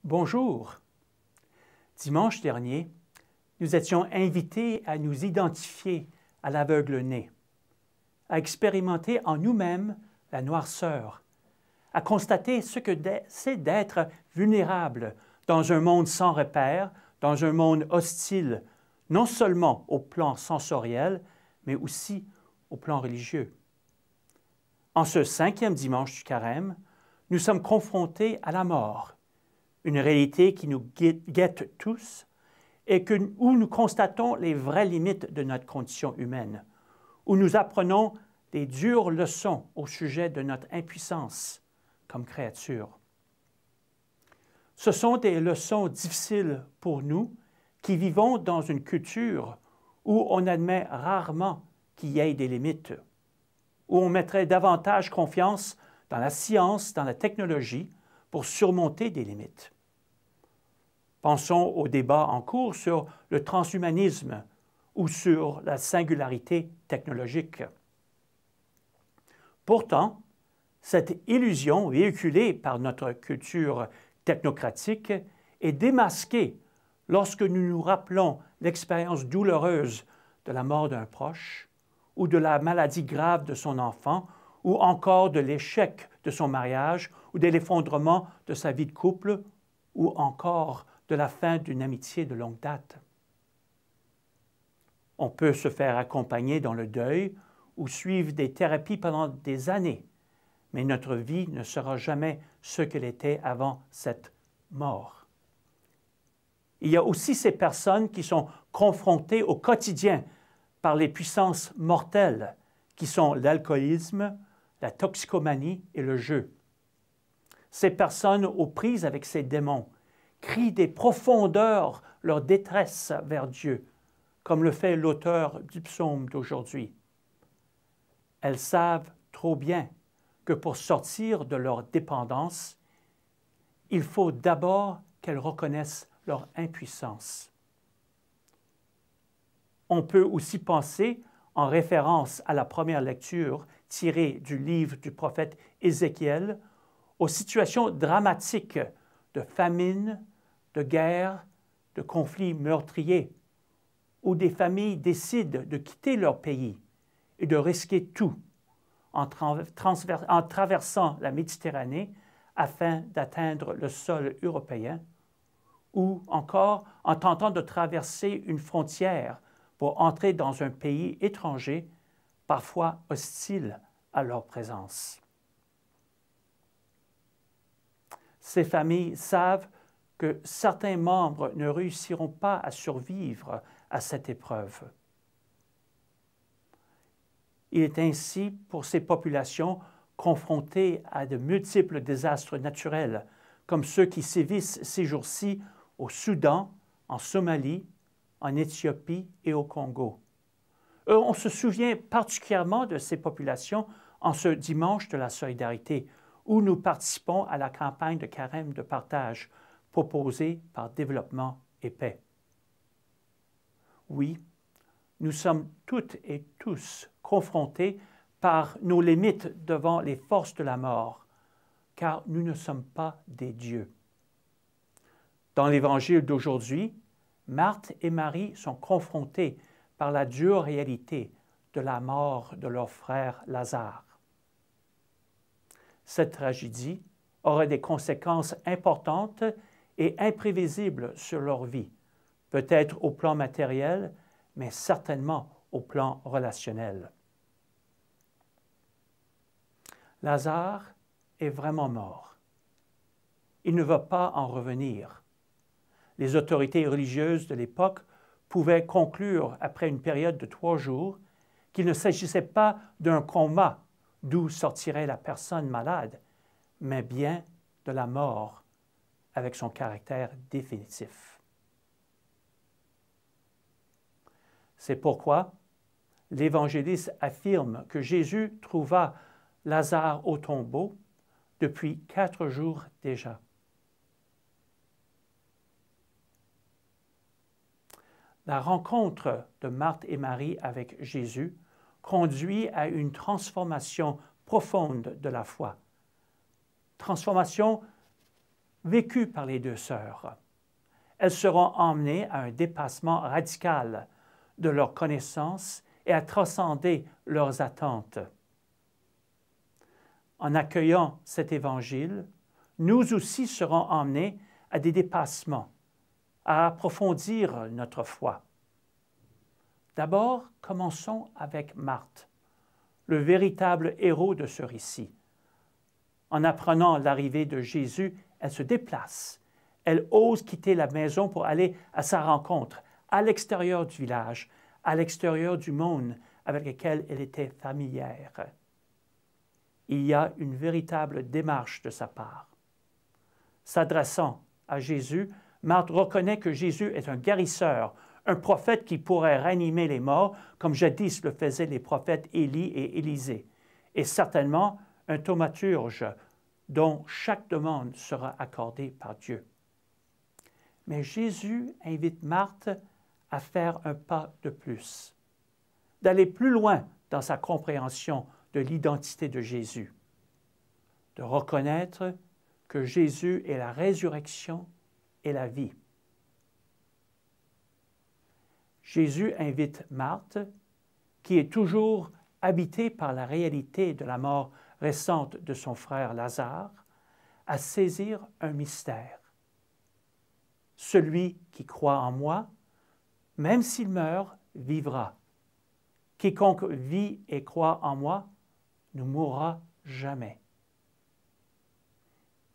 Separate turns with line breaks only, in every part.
Bonjour. Dimanche dernier, nous étions invités à nous identifier à l'aveugle-né, à expérimenter en nous-mêmes la noirceur, à constater ce que c'est d'être vulnérable dans un monde sans repère, dans un monde hostile, non seulement au plan sensoriel, mais aussi au plan religieux. En ce 5e dimanche du Carême, nous sommes confrontés à la mort, une réalité qui nous guette tous et où nous constatons les vraies limites de notre condition humaine, où nous apprenons des dures leçons au sujet de notre impuissance comme créature. Ce sont des leçons difficiles pour nous qui vivons dans une culture où on admet rarement qu'il y ait des limites, où on mettrait davantage confiance dans la science, dans la technologie, pour surmonter des limites. Pensons au débat en cours sur le transhumanisme ou sur la singularité technologique. Pourtant, cette illusion véhiculée par notre culture technocratique est démasquée lorsque nous nous rappelons l'expérience douloureuse de la mort d'un proche ou de la maladie grave de son enfant ou encore de l'échec de son mariage ou de l'effondrement de sa vie de couple ou encore de la fin d'une amitié de longue date. On peut se faire accompagner dans le deuil ou suivre des thérapies pendant des années, mais notre vie ne sera jamais ce qu'elle était avant cette mort. Il y a aussi ces personnes qui sont confrontées au quotidien par les puissances mortelles qui sont l'alcoolisme, la toxicomanie et le jeu. Ces personnes aux prises avec ces démons crient des profondeurs leur détresse vers Dieu, comme le fait l'auteur du psaume d'aujourd'hui. Elles savent trop bien que pour sortir de leur dépendance, il faut d'abord qu'elles reconnaissent leur impuissance. On peut aussi penser, en référence à la première lecture tirée du livre du prophète Ézéchiel, aux situations dramatiques de famine, de guerre, de conflits meurtriers, où des familles décident de quitter leur pays et de risquer tout en traversant la Méditerranée afin d'atteindre le sol européen, ou encore en tentant de traverser une frontière pour entrer dans un pays étranger, parfois hostile à leur présence. Ces familles savent que certains membres ne réussiront pas à survivre à cette épreuve. Il est ainsi pour ces populations confrontées à de multiples désastres naturels, comme ceux qui sévissent ces jours-ci au Soudan, en Somalie, en Éthiopie et au Congo. On se souvient particulièrement de ces populations en ce dimanche de la solidarité, où nous participons à la campagne de carême de partage proposée par Développement et Paix. Oui, nous sommes toutes et tous confrontés par nos limites devant les forces de la mort, car nous ne sommes pas des dieux. Dans l'Évangile d'aujourd'hui, Marthe et Marie sont confrontées par la dure réalité de la mort de leur frère Lazare. Cette tragédie aurait des conséquences importantes et imprévisibles sur leur vie, peut-être au plan matériel, mais certainement au plan relationnel. Lazare est vraiment mort. Il ne va pas en revenir. Les autorités religieuses de l'époque pouvaient conclure, après une période de 3 jours, qu'il ne s'agissait pas d'un coma d'où sortirait la personne malade, mais bien de la mort avec son caractère définitif. C'est pourquoi l'évangéliste affirme que Jésus trouva Lazare au tombeau depuis 4 jours déjà. La rencontre de Marthe et Marie avec Jésus conduit à une transformation profonde de la foi. Transformation vécue par les deux sœurs. Elles seront emmenées à un dépassement radical de leur connaissance et à transcender leurs attentes. En accueillant cet évangile, nous aussi serons emmenés à des dépassements, à approfondir notre foi. D'abord, commençons avec Marthe, le véritable héros de ce récit. En apprenant l'arrivée de Jésus, elle se déplace. Elle ose quitter la maison pour aller à sa rencontre, à l'extérieur du village, à l'extérieur du monde avec lequel elle était familière. Il y a une véritable démarche de sa part. S'adressant à Jésus, Marthe reconnaît que Jésus est un guérisseur, un prophète qui pourrait ranimer les morts, comme jadis le faisaient les prophètes Élie et Élisée, et certainement un thaumaturge dont chaque demande sera accordée par Dieu. Mais Jésus invite Marthe à faire un pas de plus, d'aller plus loin dans sa compréhension de l'identité de Jésus, de reconnaître que Jésus est la résurrection et la vie. Jésus invite Marthe, qui est toujours habitée par la réalité de la mort récente de son frère Lazare, à saisir un mystère. Celui qui croit en moi, même s'il meurt, vivra. Quiconque vit et croit en moi ne mourra jamais.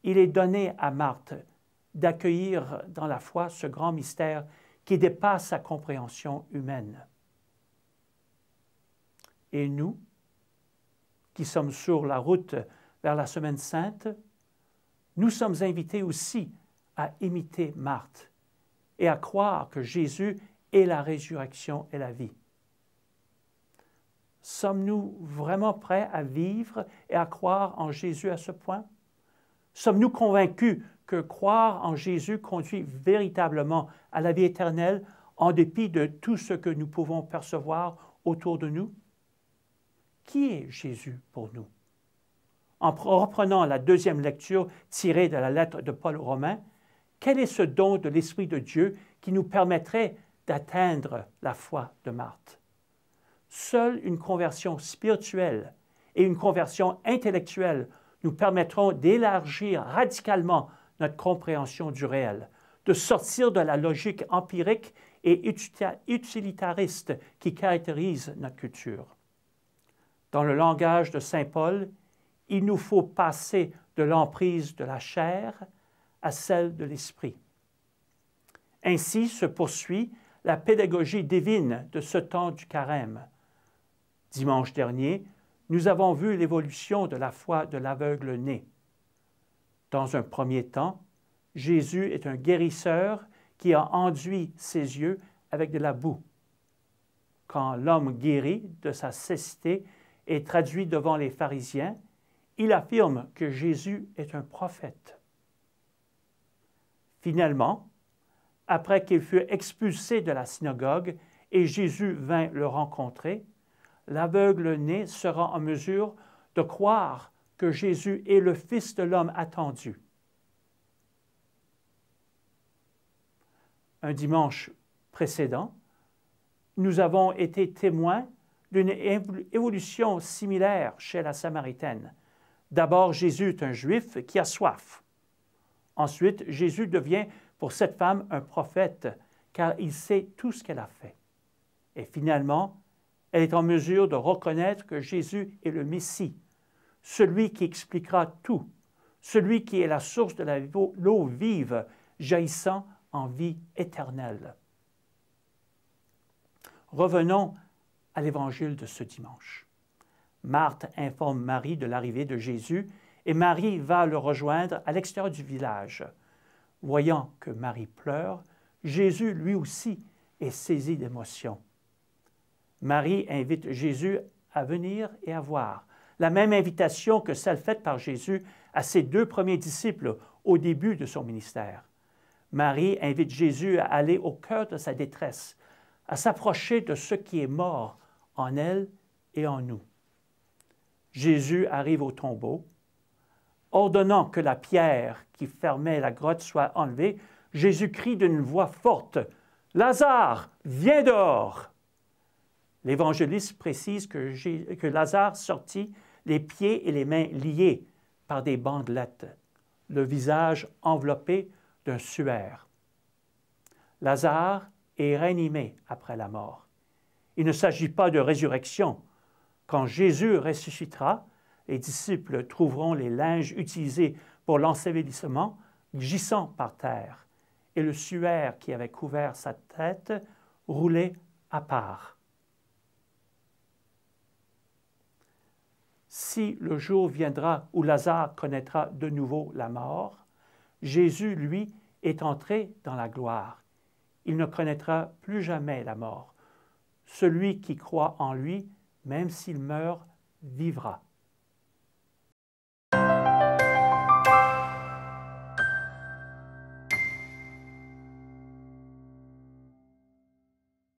Il est donné à Marthe d'accueillir dans la foi ce grand mystère qui dépasse sa compréhension humaine. Et nous, qui sommes sur la route vers la Semaine Sainte, nous sommes invités aussi à imiter Marthe et à croire que Jésus est la résurrection et la vie. Sommes-nous vraiment prêts à vivre et à croire en Jésus à ce point? Sommes-nous convaincus que croire en Jésus conduit véritablement à la vie éternelle en dépit de tout ce que nous pouvons percevoir autour de nous? Qui est Jésus pour nous? En reprenant la deuxième lecture tirée de la lettre de Paul aux Romains, quel est ce don de l'Esprit de Dieu qui nous permettrait d'atteindre la foi de Marthe? Seule une conversion spirituelle et une conversion intellectuelle nous permettront d'élargir radicalement notre compréhension du réel, de sortir de la logique empirique et utilitariste qui caractérise notre culture. Dans le langage de saint Paul, il nous faut passer de l'emprise de la chair à celle de l'esprit. Ainsi se poursuit la pédagogie divine de ce temps du carême. Dimanche dernier, nous avons vu l'évolution de la foi de l'aveugle-né. Dans un premier temps, Jésus est un guérisseur qui a enduit ses yeux avec de la boue. Quand l'homme guéri de sa cécité est traduit devant les pharisiens, il affirme que Jésus est un prophète. Finalement, après qu'il fut expulsé de la synagogue et Jésus vint le rencontrer, l'aveugle-né sera en mesure de croire que Jésus est le Fils de l'homme attendu. Un dimanche précédent, nous avons été témoins d'une évolution similaire chez la Samaritaine. D'abord, Jésus est un Juif qui a soif. Ensuite, Jésus devient pour cette femme un prophète, car il sait tout ce qu'elle a fait. Et finalement, elle est en mesure de reconnaître que Jésus est le Messie, celui qui expliquera tout, celui qui est la source de l'eau vive jaillissant en vie éternelle. Revenons à l'évangile de ce dimanche. Marthe informe Marie de l'arrivée de Jésus et Marie va le rejoindre à l'extérieur du village. Voyant que Marie pleure, Jésus lui aussi est saisi d'émotion. Marie invite Jésus à venir et à voir. La même invitation que celle faite par Jésus à ses deux premiers disciples au début de son ministère. Marie invite Jésus à aller au cœur de sa détresse, à s'approcher de ce qui est mort en elle et en nous. Jésus arrive au tombeau, Ordonnant que la pierre qui fermait la grotte soit enlevée, Jésus crie d'une voix forte, « Lazare, viens dehors !» L'évangéliste précise que Lazare sortit les pieds et les mains liés par des bandelettes, le visage enveloppé d'un suaire. Lazare est ranimé après la mort. Il ne s'agit pas de résurrection. Quand Jésus ressuscitera, les disciples trouveront les linges utilisés pour l'ensevelissement gissant par terre et le suaire qui avait couvert sa tête roulé à part. Si le jour viendra où Lazare connaîtra de nouveau la mort, Jésus, lui, est entré dans la gloire. Il ne connaîtra plus jamais la mort. Celui qui croit en lui, même s'il meurt, vivra.